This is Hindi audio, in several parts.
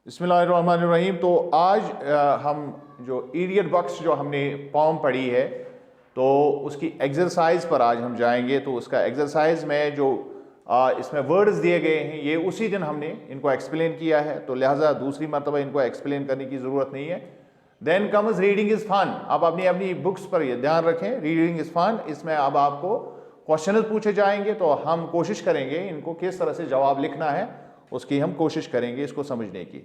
बिस्मिल्लाहिर्रहमानिर्रहीम। तो आज हम जो इडियट बॉक्स जो हमने पॉम पढ़ी है तो उसकी एक्सरसाइज पर आज हम जाएंगे। तो उसका एक्सरसाइज में जो इसमें वर्ड्स दिए गए हैं ये उसी दिन हमने इनको एक्सप्लेन किया है, तो लिहाजा दूसरी मरतबा इनको एक्सप्लेन करने की ज़रूरत नहीं है। Then comes reading is fun. आप अपनी अपनी बुक्स पर ये ध्यान रखें, रीडिंग इज़ फन। इसमें अब आपको क्वेश्चन पूछे जाएंगे तो हम कोशिश करेंगे इनको किस तरह से जवाब लिखना है उसकी हम कोशिश करेंगे इसको समझने की।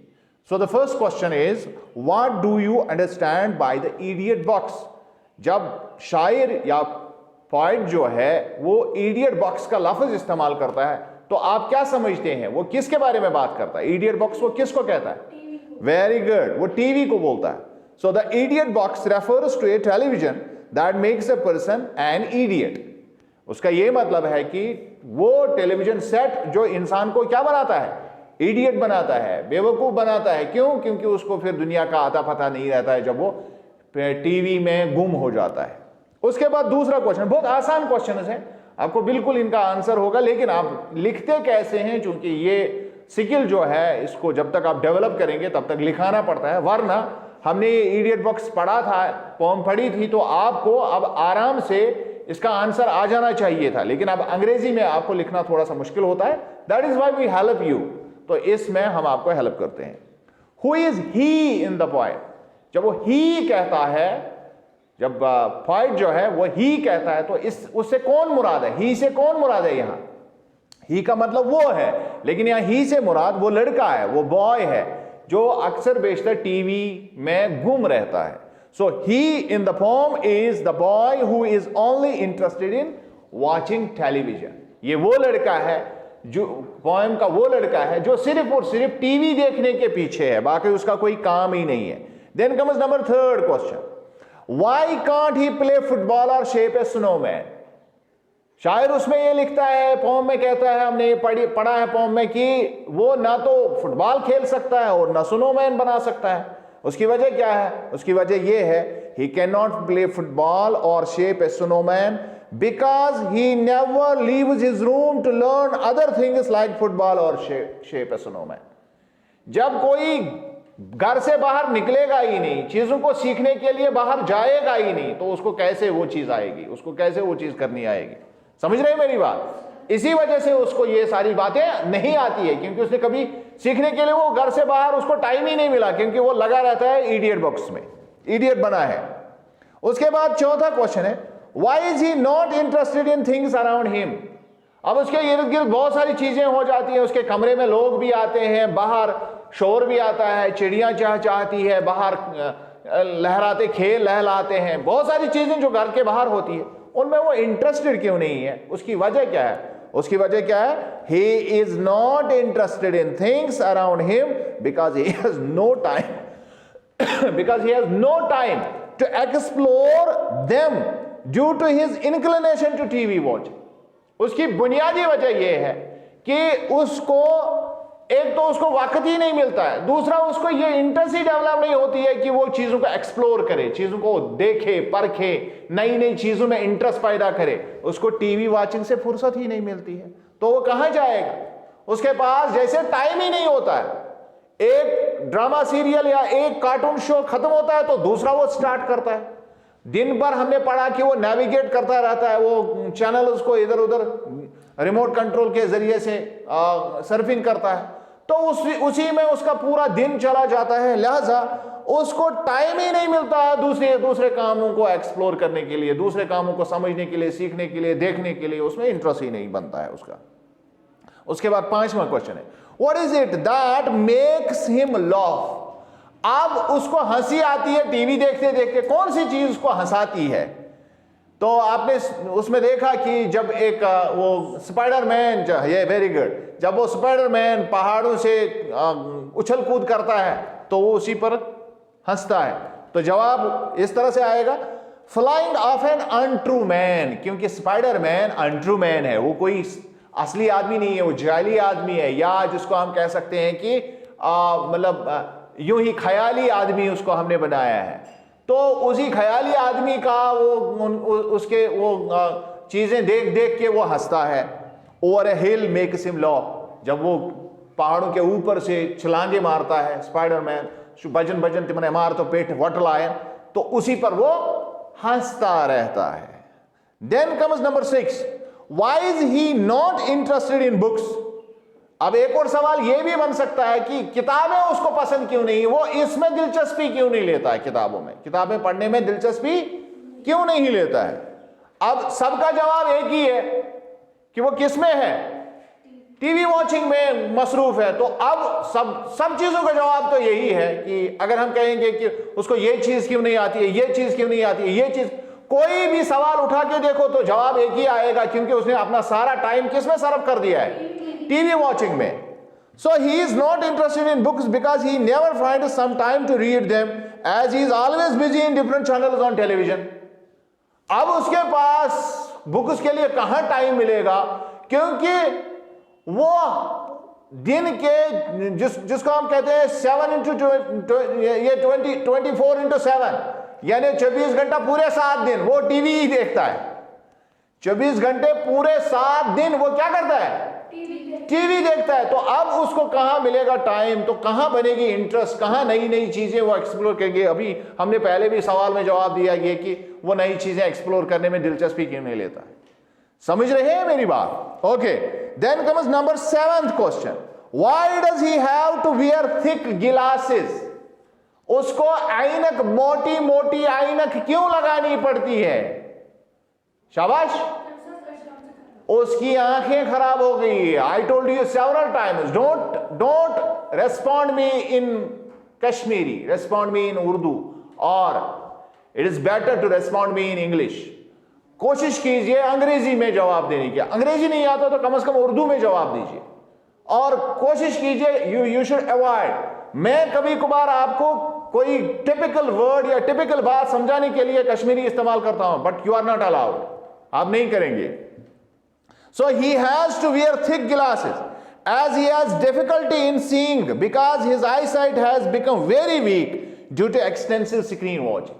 So the first question is what do you understand by the idiot box. जब शायर या पोएट जो है वो इडियट बॉक्स का लफ्ज इस्तेमाल करता है तो आप क्या समझते हैं वो किसके बारे में बात करता है? इडियट बॉक्स वो किसको कहता है? वेरी गुड, वो टीवी को बोलता है। So the idiot box refers to a television that makes a person an idiot. उसका यह मतलब है कि वो टेलीविजन सेट जो इंसान को क्या बनाता है? इडियट बनाता है, बेवकूफ बनाता है। क्यों? क्योंकि उसको फिर दुनिया का आता पता नहीं रहता है जब वो टीवी में गुम हो जाता है। उसके बाद दूसरा क्वेश्चन, बहुत आसान क्वेश्चन है, आपको बिल्कुल इनका आंसर होगा, लेकिन आप लिखते कैसे हैं क्योंकि ये स्किल जो है इसको जब तक आप डेवलप करेंगे तब तक लिखाना पड़ता है। वरना हमने ये इडियट बॉक्स पढ़ा था, पोम पढ़ी थी, तो आपको अब आराम से इसका आंसर आ जाना चाहिए था, लेकिन अब अंग्रेजी में आपको लिखना थोड़ा सा मुश्किल होता है। That is why we help you. तो इसमें हम आपको हेल्प करते हैं। Who is he in the poet. जब वो ही कहता है, जब पोएट जो है वो ही कहता है तो इस उससे कौन मुराद है? ही से कौन मुराद है? यहां ही का मतलब वो है, लेकिन यहां ही से मुराद वो लड़का है, वो बॉय है जो अक्सर बेशतर टीवी में गुम रहता है। So he in the poem is the boy who is only interested in watching television. ये वो लड़का है जो पोएम का वो लड़का है जो सिर्फ और सिर्फ टीवी देखने के पीछे है, बाकी उसका कोई काम ही नहीं है। Then comes number third question, why can't he play football और शेप ए स्नोमैन। शायर उसमें ये लिखता है, पोम में कहता है, हमने ये पढ़ा है पोम में कि वो ना तो फुटबॉल खेल सकता है और ना स्नोमैन बना सकता है। उसकी वजह क्या है? उसकी वजह ये है he can not play football और shape a snowman because he never leaves his room to learn other things like football or shape a snowman। जब कोई घर से बाहर निकलेगा ही नहीं, चीजों को सीखने के लिए बाहर जाएगा ही नहीं, तो उसको कैसे वो चीज आएगी, उसको कैसे वो चीज करनी आएगी? समझ रहे हैं मेरी बात? इसी वजह से उसको ये सारी बातें नहीं आती है, क्योंकि उसने कभी सीखने के लिए वो घर से बाहर उसको टाइम ही नहीं मिला, क्योंकि वो लगा रहता है इडियट बॉक्स में, इडियट बना है। उसके बाद चौथा क्वेश्चन है, Why is he not interested in things around him? अब उसके इर्द गिर्द बहुत सारी चीजें हो जाती हैं, उसके कमरे में लोग भी आते हैं, बाहर शोर भी आता है, चिड़ियां चहचहाती है, बाहर लहराते खेल लहलाते हैं, बहुत सारी चीजें जो घर के बाहर होती है उनमें वो इंटरेस्टेड क्यों नहीं है? उसकी वजह क्या है? उसकी वजह क्या है? He is not interested in things around him because he has no time because he has no time to explore them due to his inclination to TV watch. उसकी बुनियादी वजह यह है कि उसको एक तो उसको वक्त ही नहीं मिलता है, दूसरा उसको ये इंटरेस्ट ही डेवलप नहीं होती है कि वो चीजों को एक्सप्लोर करे, चीजों को देखे परखे, नई नई चीजों में इंटरेस्ट पैदा करे। उसको टीवी वॉचिंग से फुर्सत ही नहीं मिलती है, तो वो कहां जाएगा? उसके पास जैसे टाइम ही नहीं होता है। एक ड्रामा सीरियल या एक कार्टून शो खत्म होता है तो दूसरा वो स्टार्ट करता है। दिन भर हमने पढ़ा कि वो नेविगेट करता रहता है, वो चैनल उसको इधर उधर रिमोट कंट्रोल के जरिए से सर्फिंग करता है, तो उसी में उसका पूरा दिन चला जाता है। लिहाजा उसको टाइम ही नहीं मिलता है दूसरे कामों को एक्सप्लोर करने के लिए, दूसरे कामों को समझने के लिए, सीखने के लिए, देखने के लिए उसमें इंटरेस्ट ही नहीं बनता है उसका। उसके बाद पांचवा क्वेश्चन है, what is it that makes him laugh. अब उसको हंसी आती है टीवी देखते देखते, कौन सी चीज उसको हंसाती है? तो आपने उसमें देखा कि जब एक वो स्पाइडरमैन, ये वेरी गुड, जब वो स्पाइडरमैन पहाड़ों से उछल कूद करता है तो वो उसी पर हंसता है। तो जवाब इस तरह से आएगा, flying of an untrue man, क्योंकि स्पाइडरमैन अनट्रू मैन है, वो कोई असली आदमी नहीं है, वो जाली आदमी है, या जिसको हम कह सकते हैं कि मतलब यूं ही ख्याली आदमी उसको हमने बनाया है। तो उसी ख्याली आदमी का उसके चीजें देख देख के वो हंसता है। ओवर ए हिल मेक्स हिम लॉ, जब वो पहाड़ों के ऊपर से छलांगे मारता है स्पाइडरमैन, भजन भजन तिमने मार तो पेट वटल आए, तो उसी पर वो हंसता रहता है। Then comes number 6, why is he not interested in books. अब एक और सवाल यह भी बन सकता है कि किताबें उसको पसंद क्यों नहीं, वो इसमें दिलचस्पी क्यों नहीं लेता है, किताबों में, किताबें पढ़ने में दिलचस्पी क्यों नहीं लेता है। अब सबका जवाब एक ही है कि वो किस में है, टीवी वॉचिंग में मसरूफ है। तो अब सब चीजों का जवाब तो यही है कि अगर हम कहेंगे कि उसको ये चीज क्यों नहीं आती है, ये चीज क्यों नहीं आती है, ये चीज, कोई भी सवाल उठा के देखो तो जवाब एक ही आएगा, क्योंकि उसने अपना सारा टाइम किस में सर्व कर दिया है, टीवी वॉचिंग में। So he is not interested in books because he never find some time to read them as he is always busy in different channels on television. अब उसके पास बुक्स के लिए कहां टाइम मिलेगा, क्योंकि वो दिन के जिसको हम कहते हैं 24x7, यानी 24 घंटा पूरे 7 दिन वो टीवी ही देखता है। 24 घंटे पूरे 7 दिन वो क्या करता है, टीवी देखता है। तो अब उसको कहां मिलेगा टाइम, तो कहां बनेगी इंटरेस्ट, कहां नई नई चीजें वो एक्सप्लोर करेंगे। अभी हमने पहले भी सवाल में जवाब दिया ये कि वो नई चीजें एक्सप्लोर करने में दिलचस्पी क्यों नहीं लेता है। समझ रहे हैं मेरी बात? Okay, then comes number 7th question, why does he have to wear thick glasses. उसको ऐनक, मोटी मोटी ऐनक क्यों लगानी पड़ती है। शाबाश, उसकी आंखें खराब हो गई है। I told you several times, don't respond me in Kashmiri, respond me in Urdu, और it is better to respond me in English. कोशिश कीजिए अंग्रेजी में जवाब देने की। अंग्रेजी नहीं आता तो कम से कम उर्दू में जवाब दीजिए, और कोशिश कीजिए यू शुड अवॉइड। मैं कभी कभार आपको कोई टिपिकल वर्ड या टिपिकल बात समझाने के लिए कश्मीरी इस्तेमाल करता हूं, but you are not allowed, आप नहीं करेंगे। So he has to wear thick glasses as he has difficulty in seeing because his eyesight has become very weak due to extensive screen watching.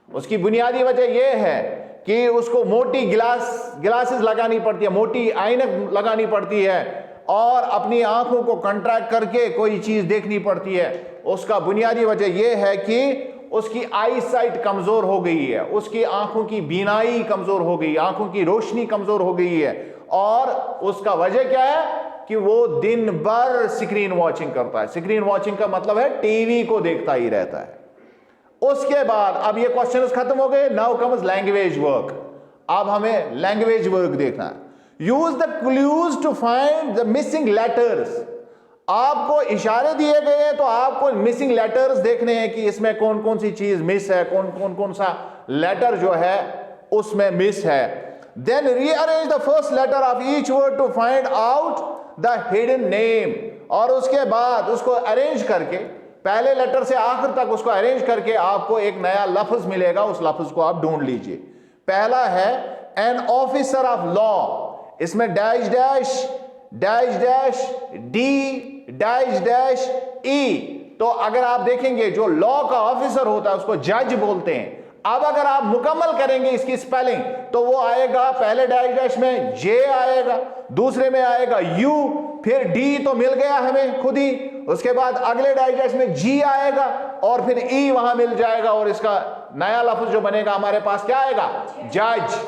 उसकी बुनियादी वजह यह है कि उसको मोटी ग्लासेस लगानी पड़ती है, मोटी ऐनक लगानी पड़ती है, और अपनी आंखों को कंट्रैक्ट करके कोई चीज देखनी पड़ती है। उसका बुनियादी वजह यह है कि उसकी आई साइट कमजोर हो गई है, उसकी आंखों की बीनाई कमजोर हो गई, आंखों की रोशनी कमजोर हो गई है। और उसका वजह क्या है कि वो दिन भर स्क्रीन वॉचिंग करता है। स्क्रीन वॉचिंग का मतलब है टीवी को देखता ही रहता है। उसके बाद अब ये क्वेश्चंस खत्म हो गए। Now comes language work. अब हमें लैंग्वेज वर्क देखना है। Use the clues to find the missing letters. आपको इशारे दिए गए हैं तो आपको मिसिंग लेटर्स देखने हैं कि इसमें कौन कौन सी चीज मिस है, कौन सा लेटर जो है उसमें मिस है। Then rearrange the first letter of each word to find out the hidden name. और उसके बाद उसको अरेंज करके, पहले लेटर से आखिर तक उसको अरेंज करके आपको एक नया लफ्ज मिलेगा, उस लफ्ज को आप ढूंढ लीजिए। पहला है एन ऑफिसर ऑफ लॉ। इसमें dash dash dash dash D dash dash ई। तो अगर आप देखेंगे जो लॉ का ऑफिसर होता है उसको जज बोलते हैं। अब अगर आप मुकम्मल करेंगे इसकी स्पेलिंग तो वो आएगा, पहले डैश डैश में जे आएगा, दूसरे में आएगा यू, फिर डी तो मिल गया हमें खुद ही, उसके बाद अगले डैश डैश में जी आएगा और फिर ई वहां मिल जाएगा, और इसका नया लफ्ज जो बनेगा हमारे पास क्या आएगा, जज।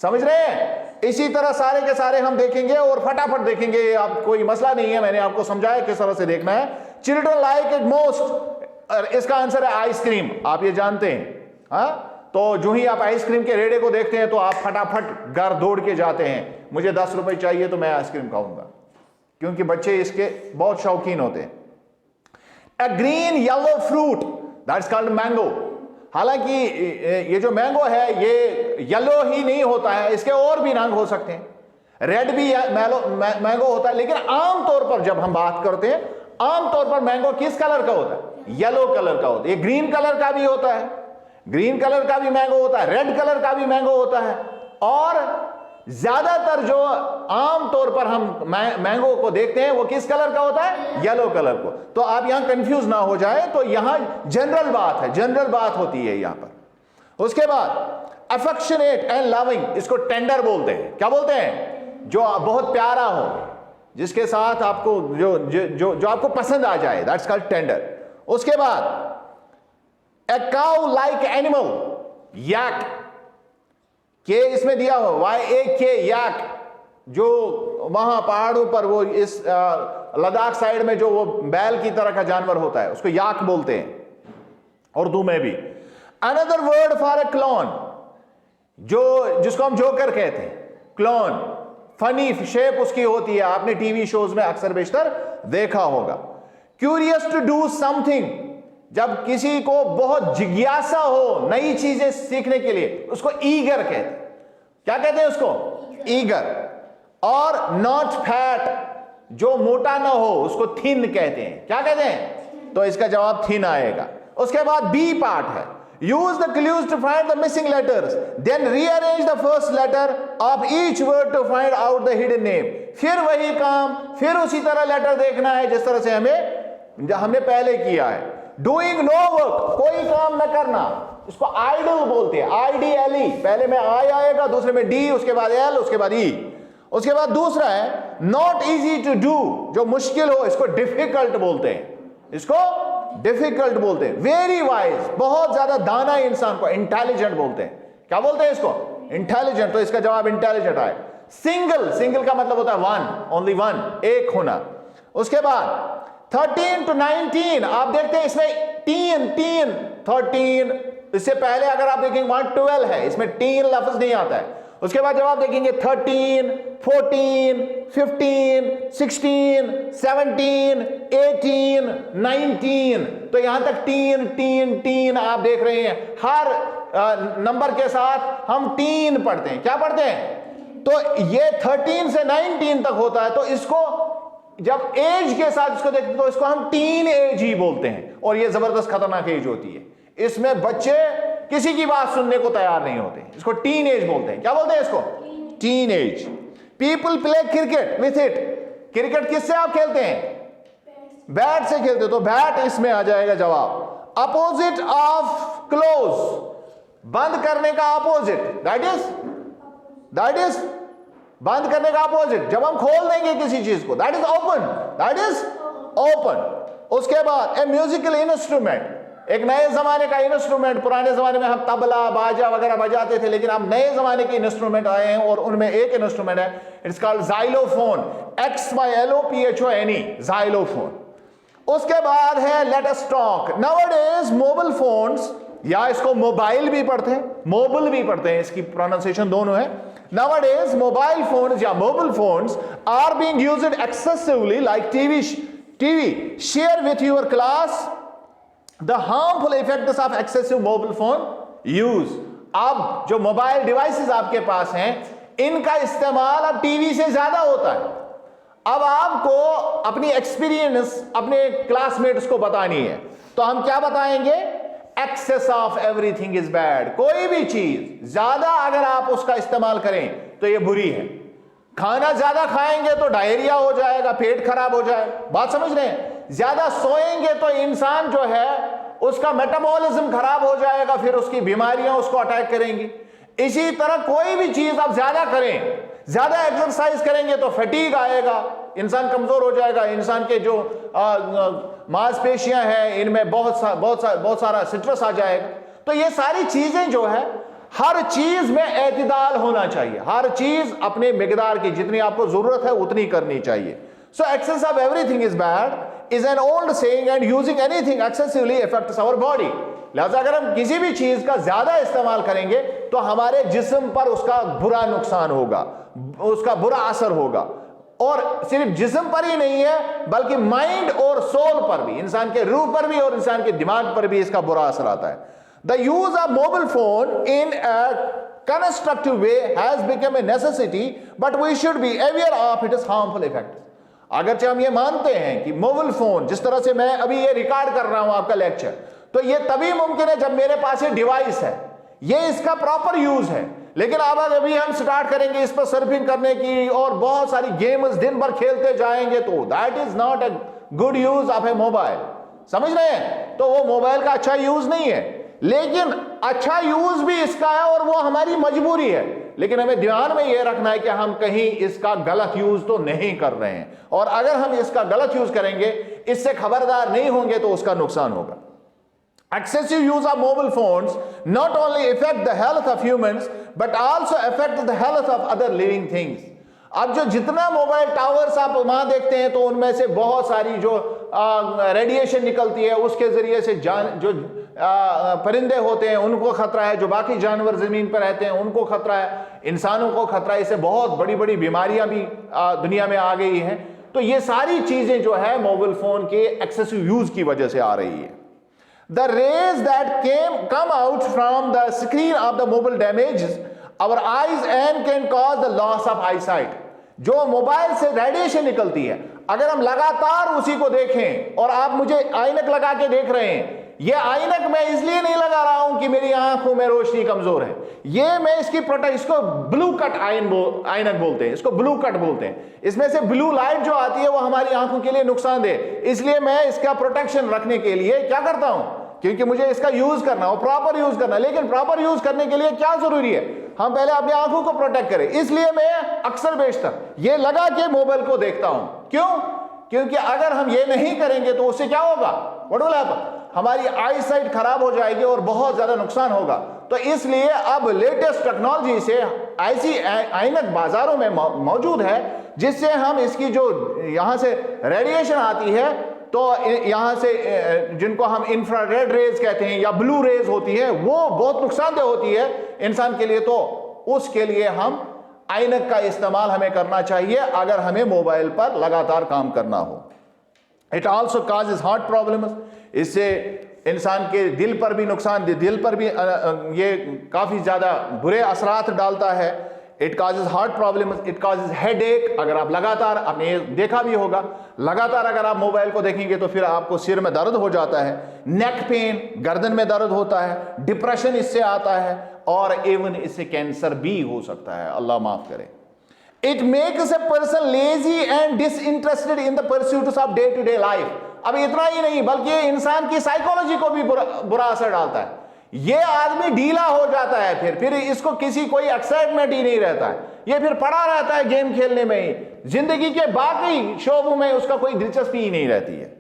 समझ रहे हैं? इसी तरह सारे के सारे हम देखेंगे और फटाफट देखेंगे, आप कोई मसला नहीं है, मैंने आपको समझाया किस तरह से देखना है। चिल्ड्रन लाइक इट मोस्ट, इसका आंसर है आइसक्रीम। आप ये जानते हैं, हाँ? तो जो ही आप आइसक्रीम के रेड़े को देखते हैं तो आप फटाफट घर दौड़ के जाते हैं, मुझे 10 रुपए चाहिए तो मैं आइसक्रीम खाऊंगा, क्योंकि बच्चे इसके बहुत शौकीन होते हैं। A green yellow fruit that is called mango. हालांकि ये जो मैंगो है ये येलो ही नहीं होता है, इसके और भी रंग हो सकते हैं, रेड भी मैंगो होता है, लेकिन आमतौर पर जब हम बात करते हैं आमतौर पर मैंगो किस कलर का होता है, येलो कलर का होता है। ये ग्रीन कलर का भी होता है, ग्रीन कलर का भी मैंगो होता है, रेड कलर का भी मैंगो होता है, और ज्यादातर जो आमतौर पर हम मैंगो को देखते हैं वो किस कलर का होता है, येलो कलर को। तो आप यहां कंफ्यूज ना हो जाए, तो यहां जनरल बात है, जनरल बात होती है यहां पर। उसके बाद अफेक्शनेट एंड लविंग, इसको टेंडर बोलते हैं। क्या बोलते हैं? जो बहुत प्यारा हो, जिसके साथ आपको जो आपको पसंद आ जाए, दैट्स कॉल्ड टेंडर। उसके बाद ए काउ लाइक एनिमल, याक, के इसमें दिया हो, YAK, याक, जो वहां पहाड़ों पर वो इस लद्दाख साइड में जो वो बैल की तरह का जानवर होता है उसको याक बोलते हैं उर्दू में भी। Another word for a clone, जिसको हम जोकर कहते हैं, क्लोन, फनी शेप उसकी होती है, आपने टीवी शोज में अक्सर बेशतर देखा होगा। क्यूरियस टू डू समथिंग, जब किसी को बहुत जिज्ञासा हो नई चीजें सीखने के लिए, उसको ईगर कहते हैं। क्या कहते हैं उसको? ईगर। और नॉट फैट, जो मोटा ना हो उसको थिन कहते हैं। क्या कहते हैं? तो इसका जवाब थिन आएगा। उसके बाद बी पार्ट है, use the clues to find the missing letters, then rearrange the first letter of each word to find out the hidden name. फिर वही काम, फिर उसी तरह लेटर देखना है जिस तरह से हमने पहले किया है। डूइंग नो वर्क, कोई काम न करना, इसको आइडल बोलते हैं, IDLE। पहले में आई आएगा, दूसरे में डी, उसके बाद एल, उसके बाद ई। उसके बाद दूसरा है नॉट इजी टू डू, जो मुश्किल हो इसको डिफिकल्ट बोलते हैं, इसको डिफिकल्ट बोलते हैं। वेरी वाइज, बहुत ज्यादा दाना इंसान को इंटेलिजेंट बोलते हैं। क्या बोलते हैं इसको? इंटेलिजेंट। तो इसका जवाब इंटेलिजेंट आए। सिंगल, सिंगल का मतलब होता है वन, ओनली वन, एक होना। उसके बाद 13 to 19 आप देखते हैं इसमें तीन 13, इससे पहले अगर आप देखेंगे 112 है, इसमें 3 लफ्ज नहीं आता है। उसके बाद जब आप देखेंगे 13, 14, 15, 16, 17, 18, 19, तो यहां तक तीन आप देख रहे हैं। हर नंबर के साथ हम 3 पढ़ते हैं। क्या पढ़ते हैं? तो ये 13 से 19 तक होता है, तो इसको जब एज के साथ इसको देखते हैं तो इसको हम टीन एज ही बोलते हैं। और ये जबरदस्त खतरनाक एज होती है, इसमें बच्चे किसी की बात सुनने को तैयार नहीं होते, इसको टीन एज बोलते हैं। क्या बोलते हैं इसको? Teen age. People play cricket with it, cricket किससे आप खेलते हैं? बैट से खेलते हो, तो बैट इसमें आ जाएगा जवाब। अपोजिट ऑफ क्लोज, बंद करने का अपोजिट, दैट इज बंद करने का अपोजिट। जब हम खोल देंगे किसी चीज को, that is open, that is open. उसके बाद ए म्यूजिकल इंस्ट्रूमेंट, एक नए जमाने का इंस्ट्रूमेंट। पुराने जमाने में हम तबला, बाजा वगैरह बजाते थे, लेकिन अब नए जमाने के इंस्ट्रूमेंट आए हैं और उनमें एक इंस्ट्रूमेंट है, it's called xylophone, XYLOPHONE, xylophone. उसके बाद है let us talk. Nowadays mobile phones, या इसको मोबाइल भी पढ़ते हैं, मोबाइल भी पढ़ते हैं, इसकी प्रोनाउंसिएशन दोनों है। Nowadays mobile phones या mobile phones are being used excessively like TV. Share with your class the harmful effects of excessive mobile phone use. अब जो मोबाइल डिवाइसेस आपके पास हैं, इनका इस्तेमाल अब टीवी से ज्यादा होता है। अब आपको अपनी एक्सपीरियंस अपने क्लासमेट्स को बतानी है, तो हम क्या बताएंगे? Excess of everything is bad. कोई भी चीज ज्यादा अगर आप उसका इस्तेमाल करें तो ये बुरी है। खाना ज्यादा खाएंगे तो डायरिया हो जाएगा, पेट खराब हो जाएगा, बात समझ रहे हैं? ज्यादा सोएंगे तो इंसान जो है उसका मेटाबॉलिज्म खराब हो जाएगा, फिर उसकी बीमारियां उसको अटैक करेंगी। इसी तरह कोई भी चीज आप ज्यादा करें, ज्यादा एक्सरसाइज करेंगे तो फटीग आएगा, इंसान कमजोर हो जाएगा, इंसान के जो मांसपेशियां हैं इनमें बहुत सारा स्ट्रेस आ जाएगा। तो ये सारी चीजें जो है, हर चीज में एतदाल होना चाहिए, हर चीज अपने मिकदार की, जितनी आपको जरूरत है उतनी करनी चाहिए। So excess of everything is bad is an old saying and using anything excessively affects our body. लिहाजा अगर हम किसी भी चीज का ज्यादा इस्तेमाल करेंगे तो हमारे जिस्म पर उसका बुरा नुकसान होगा, उसका बुरा असर होगा। और सिर्फ जिस्म पर ही नहीं है बल्कि माइंड और सोल पर भी, इंसान के रूह पर भी और इंसान के दिमाग पर भी इसका बुरा असर आता है। The use of mobile phone in a constructive way has become a necessity but we should be aware of its harmful effects. अगरचे हम ये मानते हैं कि मोबाइल फोन, जिस तरह से मैं अभी ये रिकॉर्ड कर रहा हूं आपका लेक्चर, तो ये तभी मुमकिन है जब मेरे पास ये डिवाइस है, ये इसका प्रॉपर यूज है। लेकिन अब अभी हम स्टार्ट करेंगे इस पर सर्फिंग करने की और बहुत सारी गेम्स दिन भर खेलते जाएंगे, तो that is not a good use of A mobile. समझ रहे हैं? तो वो मोबाइल का अच्छा यूज नहीं है, लेकिन अच्छा यूज भी इसका है और वो हमारी मजबूरी है। लेकिन हमें ध्यान में यह रखना है कि हम कहीं इसका गलत यूज तो नहीं कर रहे हैं, और अगर हम इसका गलत यूज करेंगे, इससे खबरदार नहीं होंगे, तो उसका नुकसान होगा। Excessive use of mobile phones not only affect the health of humans but also affect the health of other living things. अब जो जितना मोबाइल टावर्स आप वहां देखते हैं, तो उनमें से बहुत सारी जो रेडिएशन निकलती है, उसके जरिए से जो परिंदे होते हैं उनको खतरा है, जो बाकी जानवर जमीन पर रहते हैं उनको खतरा है, इंसानों को खतरा है। इससे बहुत बड़ी बड़ी बीमारियां भी दुनिया में आ गई हैं। तो ये सारी चीजें जो है मोबाइल फोन के एक्सेसिव यूज की वजह से आ रही है। The rays that come out from the screen of the mobile damages our eyes and can cause the loss of eyesight. जो मोबाइल से रेडिएशन निकलती है, अगर हम लगातार उसी को देखें, और आप मुझे ऐनक लगा के देख रहे हैं, ये ऐनक मैं इसलिए नहीं लगा रहा हूं कि मेरी आंखों में रोशनी कमजोर है, ये मैं इसको ब्लू कट ऐनक बोलते हैं, इसको ब्लू कट बोलते हैं। इसमें से ब्लू लाइट जो आती है वो हमारी आंखों के लिए नुकसानदेह, इसलिए मैं इसका प्रोटेक्शन रखने के लिए क्या करता हूं, क्योंकि मुझे इसका यूज करना हो, प्रॉपर यूज करना। लेकिन प्रॉपर यूज करने के लिए क्या जरूरी है, हम पहले अपनी आंखों को प्रोटेक्ट करें। इसलिए मैं अक्सर बेशतर ये लगा के मोबाइल को देखता हूं। क्यों? क्योंकि अगर हम ये नहीं करेंगे तो उससे क्या होगा, व्हाट विल हैपन, हमारी आई साइट खराब हो जाएगी और बहुत ज्यादा नुकसान होगा। तो इसलिए अब लेटेस्ट टेक्नोलॉजी से ऐसी ऐनक बाजारों में मौजूद है, जिससे हम इसकी जो यहां से रेडिएशन आती है, तो यहां से जिनको हम इंफ्रारेड रेज कहते हैं या ब्लू रेज होती है, वो बहुत नुकसानदेह होती है इंसान के लिए। तो उसके लिए हम ऐनक का इस्तेमाल हमें करना चाहिए अगर हमें मोबाइल पर लगातार काम करना हो। It also causes heart problems, इससे इंसान के दिल पर भी नुकसान, दिल पर भी ये काफी ज्यादा बुरे असरात डालता है। It causes heart problems, it causes headache. अगर आप लगातार, आपने देखा भी होगा, लगातार अगर आप मोबाइल को देखेंगे तो फिर आपको सिर में दर्द हो जाता है, नेक पेन, गर्दन में दर्द होता है, डिप्रेशन इससे आता है, और इवन इससे कैंसर भी हो सकता है, अल्लाह माफ करे। It makes a person lazy and disinterested in the pursuits of day to day life. अब इतना ही नहीं, बल्कि ये इंसान की साइकोलॉजी को भी बुरा असर डालता है। ये आदमी ढीला हो जाता है, फिर इसको कोई एक्साइटमेंट ही नहीं रहता है, ये फिर पड़ा रहता है गेम खेलने में ही, जिंदगी के बाकी शोबों में उसका कोई दिलचस्पी ही नहीं रहती है।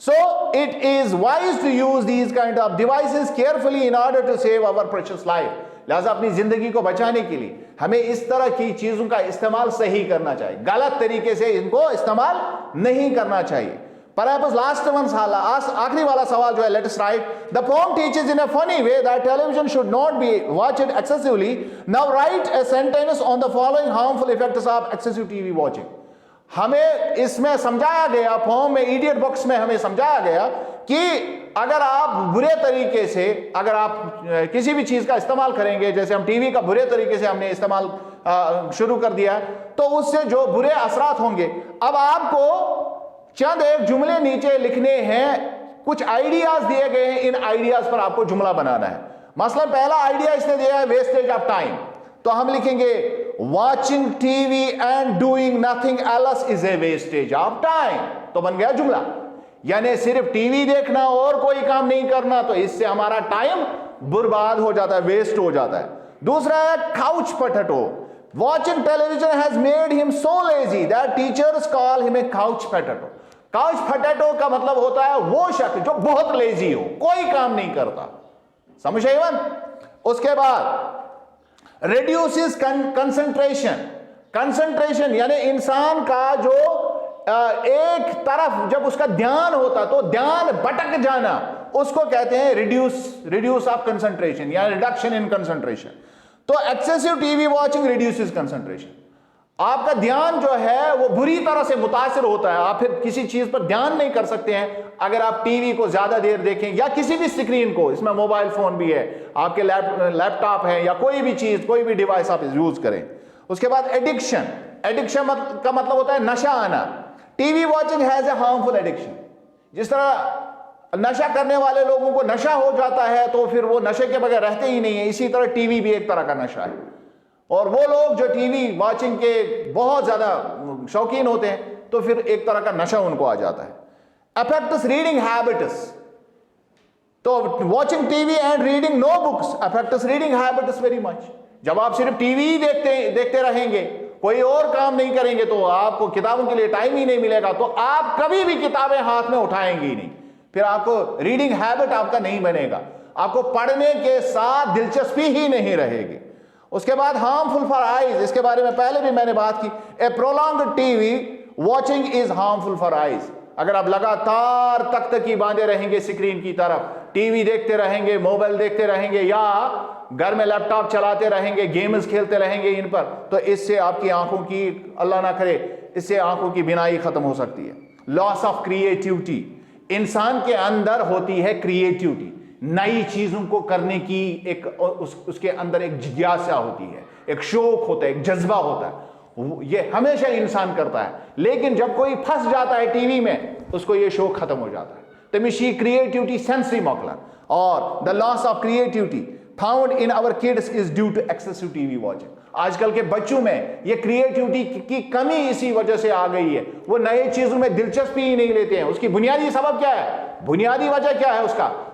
So it is wise to use these kind of devices carefully in order to save our precious life. लिहाजा अपनी जिंदगी को बचाने के लिए हमें इस तरह की चीजों का इस्तेमाल सही करना चाहिए, गलत तरीके से इनको इस्तेमाल नहीं करना चाहिए। Perhaps last one आखिरी वाला सवाल जो है, let us write. The poem teaches in a funny way that television should not be watched excessively. Now write a sentence on the following harmful effects of excessive TV watching. हमें इसमें समझाया गया, पोम में, इडियट बॉक्स में हमें समझाया गया कि अगर आप बुरे तरीके से, अगर आप किसी भी चीज का इस्तेमाल करेंगे, जैसे हम टीवी का बुरे तरीके से हमने इस्तेमाल शुरू कर दिया, तो उससे जो बुरे असरात होंगे। अब आपको चंद एक जुमले नीचे लिखने हैं, कुछ आइडियाज दिए गए हैं, इन आइडियाज पर आपको जुमला बनाना है। मसलन पहला आइडिया इसने दिया है वेस्टेज ऑफ टाइम, तो हम लिखेंगे watching TV and doing nothing else is a wastage of time. तो बन गया जुमला, यानी सिर्फ टीवी देखना और कोई काम नहीं करना, तो इससे हमारा टाइम बर्बाद हो जाता है, वेस्ट हो जाता है। दूसरा है couch potato, watching television has made him so lazy that teachers call him a couch potato. Couch potato का मतलब होता है वो शख्स जो बहुत लेजी हो, कोई काम नहीं करता, समझ आए बात? उसके बाद रिड्यूसेस कंसंट्रेशन, कंसंट्रेशन यानी इंसान का जो एक तरफ जब उसका ध्यान होता तो ध्यान भटक जाना, उसको कहते हैं रिड्यूस ऑफ कंसंट्रेशन या रिडक्शन इन कंसंट्रेशन। तो excessive TV watching reduces concentration, आपका ध्यान जो है वो बुरी तरह से मुतासिर होता है, आप फिर किसी चीज पर ध्यान नहीं कर सकते हैं अगर आप टीवी को ज्यादा देर देखें या किसी भी स्क्रीन को, इसमें मोबाइल फोन भी है, आपके लैपटॉप है, या कोई भी चीज, कोई भी डिवाइस आप यूज करें। उसके बाद एडिक्शन, एडिक्शन का मतलब होता है नशा आना। TV watching has a harmful addiction, जिस तरह नशा करने वाले लोगों को नशा हो जाता है तो फिर वो नशे के बगैर रहते ही नहीं है, इसी तरह टीवी भी एक तरह का नशा है। और वो लोग जो टीवी वॉचिंग के बहुत ज्यादा शौकीन होते हैं तो फिर एक तरह का नशा उनको आ जाता है। अफेक्ट्स रीडिंग हैबिट्स, तो watching TV and reading no books affects reading habits very much. जब आप सिर्फ टीवी देखते रहेंगे, कोई और काम नहीं करेंगे, तो आपको किताबों के लिए टाइम ही नहीं मिलेगा, तो आप कभी भी किताबें हाथ में उठाएंगे ही नहीं। फिर आपको रीडिंग हैबिट आपका नहीं बनेगा, आपको पढ़ने के साथ दिलचस्पी ही नहीं रहेगी। उसके बाद हार्मफुल फॉर आईज, इसके बारे में पहले भी मैंने बात की। A prolonged TV watching is harmful for eyes. अगर आप लगातार तख्तकी बांधे रहेंगे स्क्रीन की तरफ, टीवी देखते रहेंगे, मोबाइल देखते रहेंगे, या घर में लैपटॉप चलाते रहेंगे, गेम्स खेलते रहेंगे इन पर, तो इससे आपकी आंखों की, अल्लाह ना करे, इससे आंखों की बिनाई खत्म हो सकती है। लॉस ऑफ क्रिएटिविटी, इंसान के अंदर होती है क्रिएटिविटी, नई चीजों को करने की एक उसके अंदर एक जिज्ञासा होती है, एक शौक होता है, एक जज्बा होता है, ये हमेशा इंसान करता है। लेकिन जब कोई फंस जाता है टीवी में, उसको ये शौक खत्म हो जाता है। तमिशी क्रिएटिविटी सेंसरी मॉकलर, और the loss of creativity found in our kids is due to excessive TV watching. आजकल के बच्चों में ये क्रिएटिविटी की कमी इसी वजह से आ गई है, वो नए चीजों में दिलचस्पी ही नहीं लेते हैं। उसकी बुनियादी सबब क्या है, बुनियादी वजह क्या है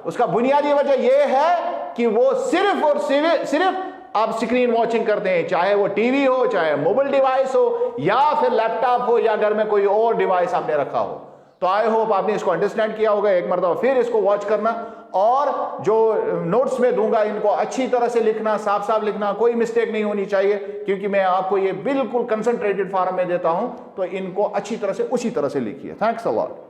उसका बुनियादी वजह यह है कि वो सिर्फ और सिर्फ आप स्क्रीन वॉचिंग करते हैं, चाहे वो टीवी हो, चाहे मोबाइल डिवाइस हो, या फिर लैपटॉप हो, या घर में कोई और डिवाइस आपने रखा हो। तो आई होप आपने इसको अंडरस्टैंड किया होगा। एक मरतबा फिर इसको वॉच करना, और जो नोट्स में दूंगा इनको अच्छी तरह से लिखना, साफ साफ लिखना, कोई मिस्टेक नहीं होनी चाहिए, क्योंकि मैं आपको ये बिल्कुल कंसंट्रेटेड फॉर्म में देता हूं, तो इनको अच्छी तरह से उसी तरह से लिखिए। Thanks a lot.